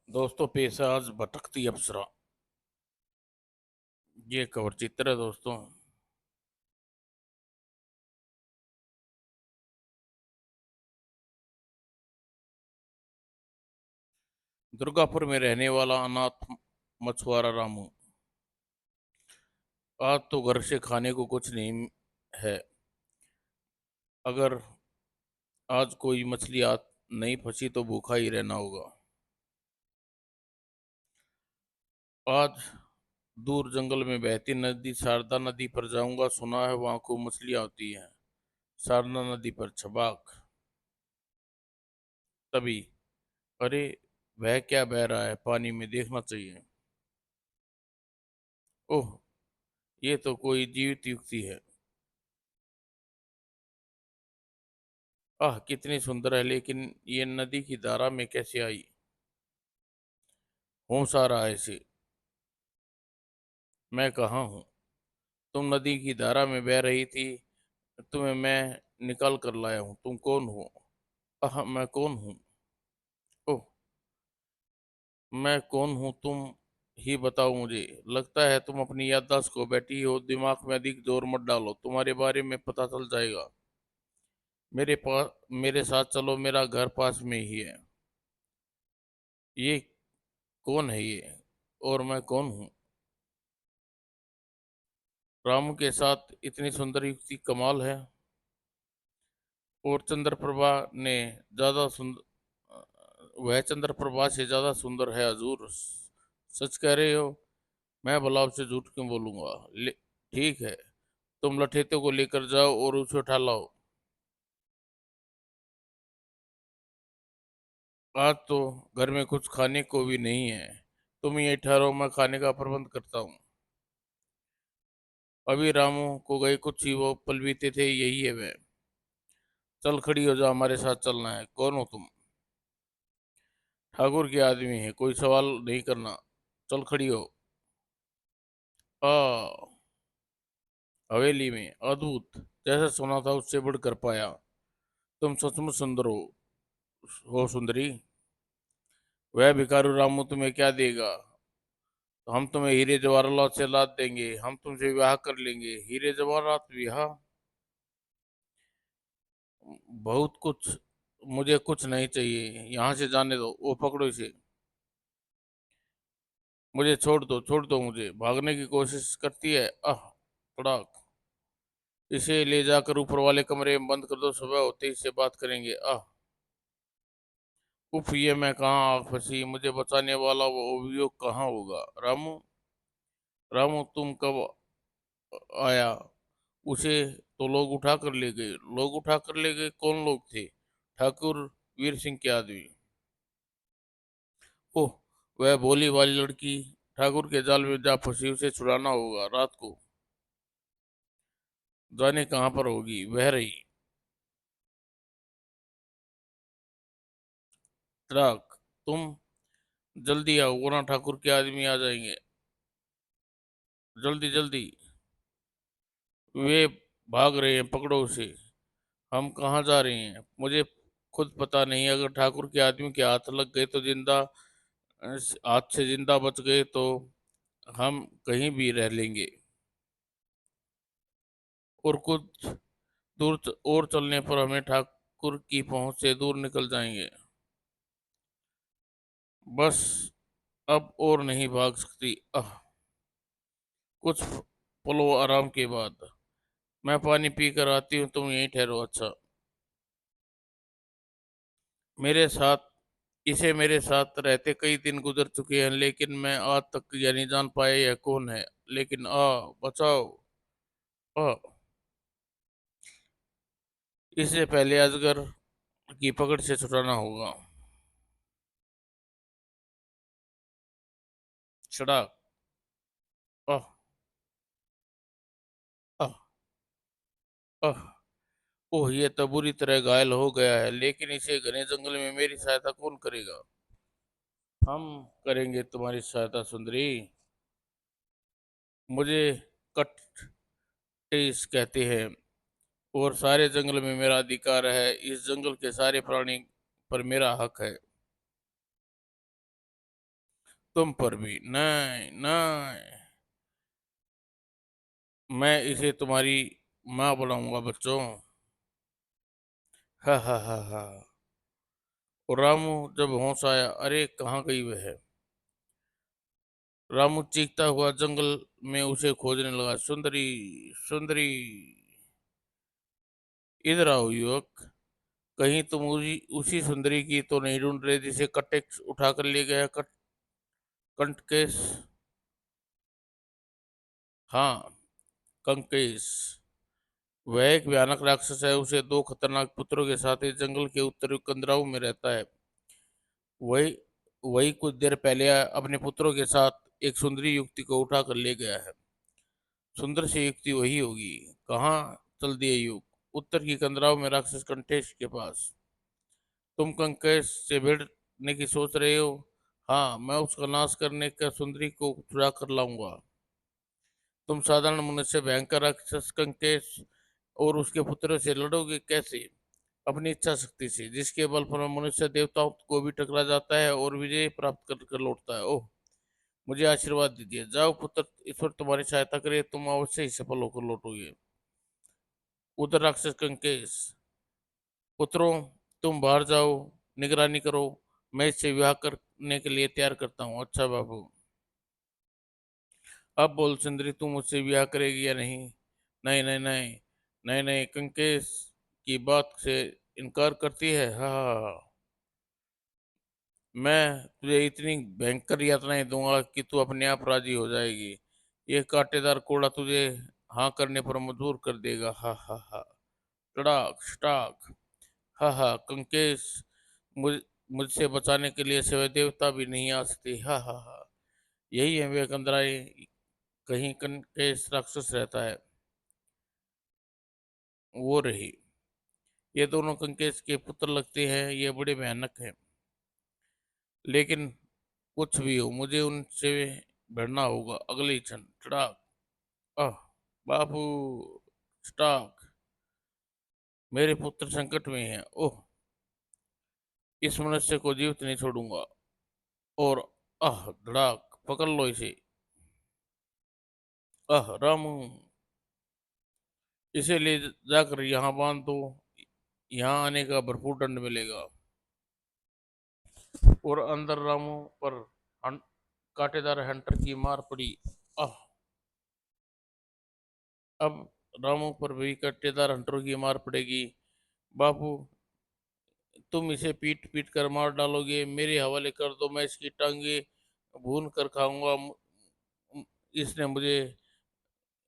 दोस्तों पेशाज भटकती अप्सरा। ये कवर चित्र है दोस्तों। दुर्गापुर में रहने वाला अनाथ मछुआरा रामू। आज तो घर से खाने को कुछ नहीं है। अगर आज कोई मछली नहीं फंसी तो भूखा ही रहना होगा। आज दूर जंगल में बहती नदी शारदा नदी पर जाऊंगा, सुना है वहां को मछलियां होती हैं। शारदा नदी पर छबाक। तभी, अरे, वह क्या बह रहा है पानी में, देखना चाहिए। ओह, ये तो कोई जीवित युक्ति है। आह, कितनी सुंदर है, लेकिन ये नदी की धारा में कैसे आई? होश आ रहा है इसे। मैं कहाँ हूँ? तुम नदी की धारा में बह रही थी। तुम्हें मैं निकाल कर लाया हूँ। तुम कौन हो? आह, मैं कौन हूँ? ओह, मैं कौन हूँ तुम ही बताओ मुझे। लगता है तुम अपनी याददाश्त को बैठी हो। दिमाग में अधिक जोर मत डालो, तुम्हारे बारे में पता चल जाएगा। मेरे साथ चलो, मेरा घर पास में ही है। ये कौन है ये? और मैं कौन हूँ? रामू के साथ इतनी सुंदर युक्ति, कमाल है। और चंद्रप्रभा ने ज्यादा सुंदर, वह चंद्रप्रभा से ज्यादा सुंदर है हजूर। सच कह रहे हो? मैं भला आपसे झूठ क्यों बोलूंगा। ठीक है, तुम लठेते को लेकर जाओ और उसे उठा लाओ। आज तो घर में कुछ खाने को भी नहीं है। तुम ये ठहरो, मैं खाने का प्रबंध करता हूँ। अभी रामू को गए कुछ ही वो पल बीते थे, यही है वह। चल खड़ी हो जा, हमारे साथ चलना है। कौन हो तुम? ठाकुर के आदमी है, कोई सवाल नहीं करना। चल खड़ी हो। आ, हवेली में अद्भुत। जैसा सुना था उससे बढ़कर पाया। तुम सचमुच सुंदर हो सुंदरी। वह भिखारू रामू तुम्हें क्या देगा? तो हम तुम्हें हीरे जवाहरात से लाद देंगे। हम तुमसे विवाह कर लेंगे। हीरे जवाहरात विवाह? बहुत कुछ। मुझे कुछ नहीं चाहिए, यहाँ से जाने दो। वो पकड़ो इसे। मुझे छोड़ दो मुझे। भागने की कोशिश करती है। आह, तड़ाक। इसे ले जाकर ऊपर वाले कमरे में बंद कर दो, सुबह होते ही इससे बात करेंगे। आह, उफ, ये मैं कहाँ आग फंसी। मुझे बचाने वाला वो अभियोग कहाँ होगा? रामू, रामू तुम कब आया? उसे तो लोग उठा कर ले गए। लोग उठा कर ले गए? कौन लोग थे? ठाकुर वीर सिंह के आदमी। ओह, वह भोली वाली लड़की ठाकुर के जाल में जा फंसी। उसे छुड़ाना होगा। रात को जाने कहाँ पर होगी, बह रही। राख, तुम जल्दी आओ वरना ठाकुर के आदमी आ जाएंगे। जल्दी जल्दी। वे भाग रहे हैं, पकड़ो उसे। हम कहाँ जा रहे हैं मुझे खुद पता नहीं। अगर ठाकुर के आदमी के हाथ लग गए तो जिंदा, हाथ से जिंदा बच गए तो हम कहीं भी रह लेंगे। और कुछ दूर और चलने पर हमें ठाकुर की पहुंच से दूर निकल जाएंगे। बस, अब और नहीं भाग सकती। कुछ पलों आराम के बाद मैं पानी पी कर आती हूँ, तुम यहीं ठहरो। अच्छा, मेरे साथ इसे मेरे साथ रहते कई दिन गुजर चुके हैं, लेकिन मैं आज तक यह नहीं जान पाया यह कौन है। लेकिन बचाओ। आ इससे पहले अजगर की पकड़ से छुड़ाना होगा। छड़ा। आह, आह, आह। ओह, ये तो बुरी तरह घायल हो गया है, लेकिन इसे घने जंगल में मेरी सहायता कौन करेगा? हम करेंगे तुम्हारी सहायता सुंदरी। मुझे कट कहते हैं और सारे जंगल में मेरा अधिकार है। इस जंगल के सारे प्राणी पर मेरा हक है। तुम पर भी नहीं नहीं। मैं इसे तुम्हारी माँ बुलाऊंगा बच्चों। हा हा हा हा। और रामू जब होश आया, अरे कहाँ गई वह। रामू चीखता हुआ जंगल में उसे खोजने लगा। सुंदरी, सुंदरी, इधर आओ युवक। कहीं तुम उसी सुंदरी की तो नहीं ढूंढ रहे जिसे कटे उठाकर ले गया कंटकेश। हाँ, कंकेश। वह एक भयानक राक्षस है। उसे दो खतरनाक पुत्रों के साथ इस जंगल के उत्तरी कंदराओं में रहता है। वही वही कुछ देर पहले अपने पुत्रों के साथ एक सुंदरी युवती को उठाकर ले गया है। सुंदर सी युवती वही होगी। कहाँ चल दिए युग। उत्तर की कंदराओं में राक्षस कंटेश के पास। तुम कंकेश से भिड़ने की सोच रहे हो। हाँ, मैं उसका नाश करने का सुंदरी को चुरा कर लाऊंगा। तुम साधारण मनुष्य भयंकर राक्षस कंकेश और उसके पुत्रों से लड़ोगे कैसे। अपनी इच्छा शक्ति से, जिसके बल पर मनुष्य देवताओं को भी टकरा जाता है और विजय प्राप्त कर कर लौटता है। ओह, मुझे आशीर्वाद दीजिए। जाओ पुत्र, ईश्वर तुम्हारी सहायता करे, तुम अवश्य ही सफल होकर लौटोगे। उधर राक्षस कंकेश, पुत्रों, तुम बाहर जाओ, निगरानी करो। मैं इससे विवाह करने के लिए तैयार करता हूँ। अच्छा बाबू। अब बोल सुंदरी, तू मुझसे ब्याह करेगी या नहीं। नहीं नहीं नहीं। नहीं नहीं, कंकेश की बात से इनकार करती है। हाँ हाँ हाँ। मैं तुझे इतनी भयंकर यातनाएं दूंगा कि तू अपने आप राजी हो जाएगी। ये कांटेदार कोड़ा तुझे हाँ करने पर मजबूर कर देगा। हा हा हा। टड़ाक स्टाक। हा हा, कंकेश, मुझ मुझसे बचाने के लिए सिवाय देवता भी नहीं आ सकते। हा हा हा। यही है वे कंदराए, कहीं कंकेश राक्षस रहता है। वो रही। ये दोनों कंकेश के पुत्र लगते हैं। ये बड़े भयानक हैं। लेकिन कुछ भी हो, मुझे उनसे भिड़ना होगा अगले ही क्षण। चड़ाक। आह, बाबू, स्टॉक, मेरे पुत्र संकट में हैं। ओह, इस मनुष्य को जीवित नहीं छोड़ूंगा। और आह, धड़ाक, पकड़ लो इसे। आह रामू, इसे ले जाकर यहाँ बांध दो। यहाँ आने का भरपूर दंड मिलेगा। और अंदर रामू पर हं- कांटेदार हंटर की मार पड़ी। आह, अब रामू पर भी कांटेदार हंटरों की मार पड़ेगी। बापू, तुम इसे पीट पीट कर मार डालोगे। मेरे हवाले कर दो, मैं इसकी टांगे भून कर खाऊंगा। इसने मुझे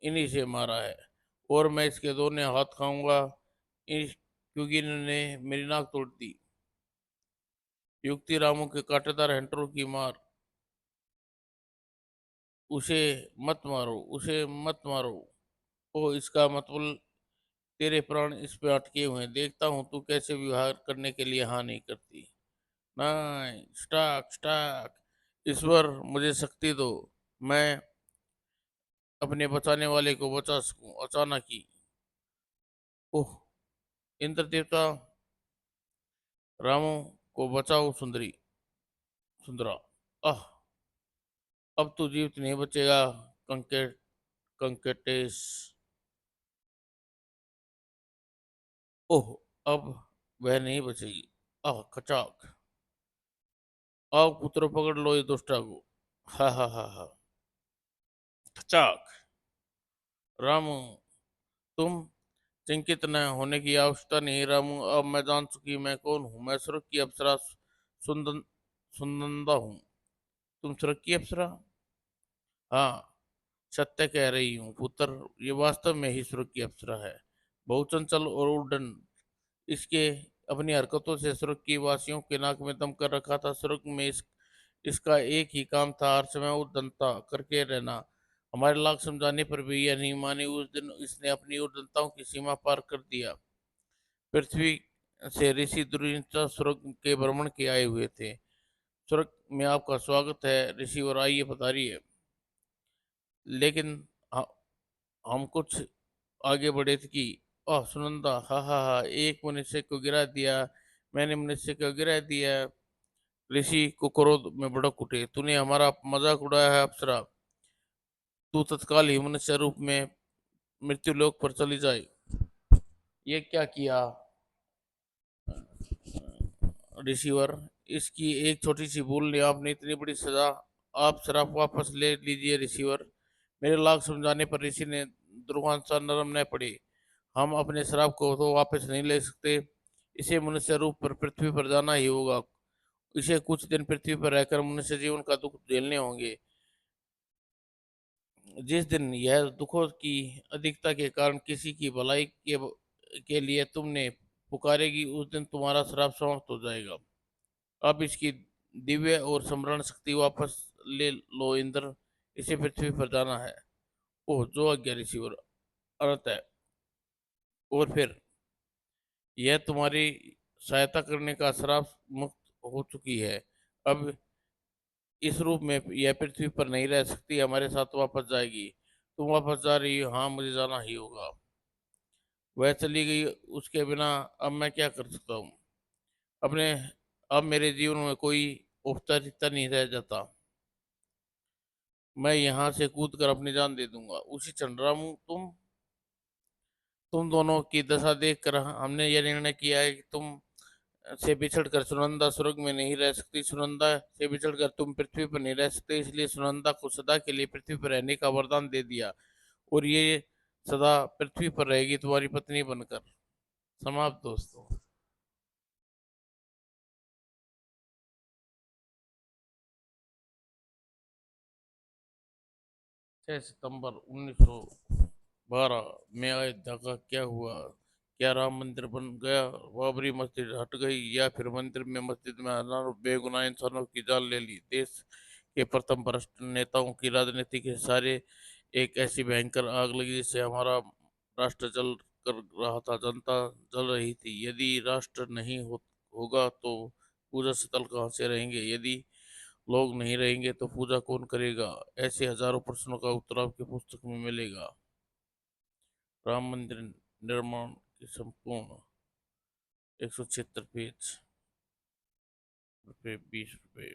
इन्हीं से मारा है और मैं इसके दोनों हाथ खाऊंगा, क्योंकि इन्होंने मेरी नाक तोड़ दी। युक्ति रामू के कांटेदार हंटरों की मार। उसे मत मारो, उसे मत मारो। ओ, इसका मतलब तेरे प्राण इस पे अटके हुए हैं। देखता हूँ तू कैसे व्यवहार करने के लिए हाँ नहीं करती। नहीं, स्टाक स्टाक। ईश्वर, मुझे शक्ति दो। मैं अपने बचाने वाले को बचा सकूं। अचानक ही, ओह, इंद्र देवता, रामू को बचाओ। सुंदरी, सुंदरा, आह, अब तू जीवित नहीं बचेगा। कंकेट कंकेटेश। ओह, अब वह नहीं बचेगी। आह, खचाक। आओ पुत्र, पकड़ लो ये दुष्टा को। हा हा हा हा। खचाक। रामू, तुम चिंतित न होने की आवश्यकता नहीं। रामू, अब मैं जान चुकी मैं कौन हूँ। मैं स्वर्ग की अप्सरा सुंदन सुनंदा हूँ। तुम स्वर्ग की अप्सरा। हाँ, सत्य कह रही हूँ पुत्र। ये वास्तव में ही स्वर्ग की अप्सरा है। बहुचंचल और उड्डन। इसके अपनी हरकतों से स्वर्ग की वासियों के नाक में दम कर रखा था। स्वर्ग में इसका एक ही काम था, हर समय उद्दंता करके रहना। हमारे लाख समझाने पर भी यह नहीं मानी। उस दिन इसने अपनी उद्दंताओं की सीमा पार कर दिया। पृथ्वी से ऋषि दुर्निता स्वर्ग के भ्रमण के आए हुए थे। स्वर्ग में आपका स्वागत है ऋषि, और आइए पधारिए। लेकिन ह- हम कुछ आगे बढ़े थे कि ओह सुनंदा, हा हा हा, एक मनुष्य को गिरा दिया। मैंने मनुष्य को गिरा दिया। ऋषि को क्रोध में भड़क उठे, तूने हमारा मजाक उड़ाया है अप्सरा। तू तत्काल ही मनुष्य रूप में मृत्यु लोक पर चली जाए। ये क्या किया ऋषिवर, इसकी एक छोटी सी भूल ने आपने इतनी बड़ी सजा। आप शराब वापस ले लीजिए ऋषिवर। मेरे लाख समझाने पर ऋषि ने दुर्वासा नरम न पड़े। हम अपने शराब को तो वापस नहीं ले सकते, इसे मनुष्य रूप पर पृथ्वी पर जाना ही होगा। इसे कुछ दिन पृथ्वी पर रहकर मनुष्य जीवन का दुख झेलने होंगे। जिस दिन यह दुखों की अधिकता के कारण किसी की भलाई के लिए तुमने पुकारेगी, उस दिन तुम्हारा श्राप समाप्त हो जाएगा। अब इसकी दिव्य और स्मरण शक्ति वापस ले लो इंद्र, इसे पृथ्वी पर जाना है। ओह, जो आज्ञा ऋषिवर। अर्थ है, और फिर यह तुम्हारी सहायता करने का श्राप मुक्त हो चुकी है। अब इस रूप में यह पृथ्वी पर नहीं रह सकती, हमारे साथ वापस जाएगी। तुम वापस जा रही हो? हाँ, मुझे जाना ही होगा। वह चली गई, उसके बिना अब मैं क्या कर सकता हूँ अपने। अब मेरे जीवन में कोई औपचारिकता नहीं रह जाता। मैं यहाँ से कूद कर अपनी जान दे दूंगा। उसी चंद्रामू, तुम दोनों की दशा देख कर हमने यह निर्णय किया है कि तुम से बिछड़कर सुनंदा स्वर्ग में नहीं रह सकती, सुनंदा से बिछड़कर तुम पृथ्वी पर नहीं रह सकते, इसलिए सुनंदा को सदा के लिए पृथ्वी पर रहने का वरदान दे दिया, और ये सदा पृथ्वी पर रहेगी तुम्हारी पत्नी बनकर। समाप्त दोस्तों। 6 सितंबर 1912 में अयोध्या का क्या हुआ? क्या राम मंदिर बन गया, बाबरी मस्जिद हट गई, या फिर मंदिर में मस्जिद में हजारों बेगुनाह इंसानों की जान ले ली? देश के प्रथम भ्रष्ट नेताओं की राजनीति के सारे एक ऐसी भयंकर आग लगी जिससे हमारा राष्ट्र जल कर रहा था, जनता जल रही थी। यदि राष्ट्र नहीं होगा तो पूजा स्थल कहाँ से रहेंगे? यदि लोग नहीं रहेंगे तो पूजा कौन करेगा? ऐसे हजारों प्रश्नों का उत्तर आपकी पुस्तक में मिलेगा। राम मंदिर निर्माण की संपूर्ण 176 पेज, रुपये 20 रुपये।